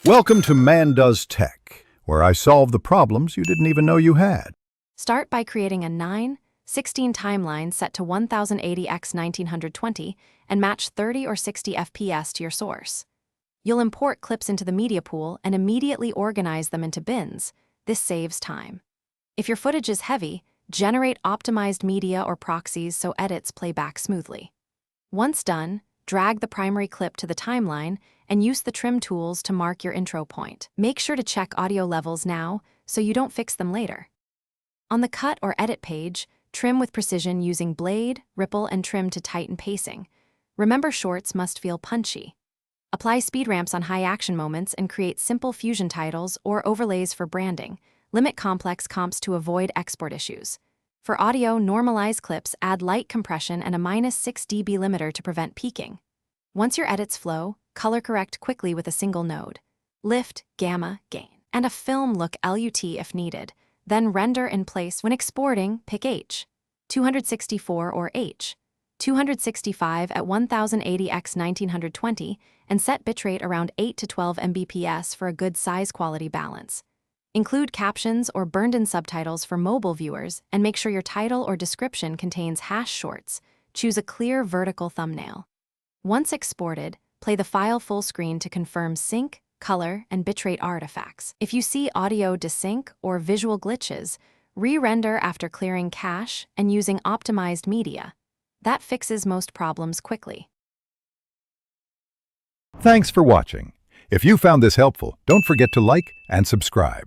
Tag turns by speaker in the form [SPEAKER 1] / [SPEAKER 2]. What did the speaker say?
[SPEAKER 1] Welcome to Man Does Tech, where I solve the problems you didn't even know you had.
[SPEAKER 2] Start by creating a 9:16 timeline set to 1080x1920 and match 30 or 60 FPS to your source. You'll import clips into the media pool and immediately organize them into bins. This saves time. If your footage is heavy, generate optimized media or proxies so edits play back smoothly. Once done, drag the primary clip to the timeline and use the trim tools to mark your intro point. Make sure to check audio levels now so you don't fix them later. On the cut or edit page, trim with precision using blade, ripple, and trim to tighten pacing. Remember, shorts must feel punchy. Apply speed ramps on high action moments and create simple fusion titles or overlays for branding. Limit complex comps to avoid export issues. For audio, normalize clips, add light compression and a -6 dB limiter to prevent peaking. Once your edits flow, color correct quickly with a single node. Lift, gamma, gain, and a film look LUT if needed. Then render in place. When exporting, pick H, 264 or H, 265 at 1080x1920 and set bitrate around 8 to 12 Mbps for a good size quality balance. Include captions or burned-in subtitles for mobile viewers and make sure your title or description contains hash shorts. Choose a clear vertical thumbnail. Once exported, play the file full screen to confirm sync, color, and bitrate artifacts. If you see audio desync or visual glitches, re-render after clearing cache and using optimized media. That fixes most problems quickly.
[SPEAKER 1] Thanks for watching. If you found this helpful, don't forget to like and subscribe.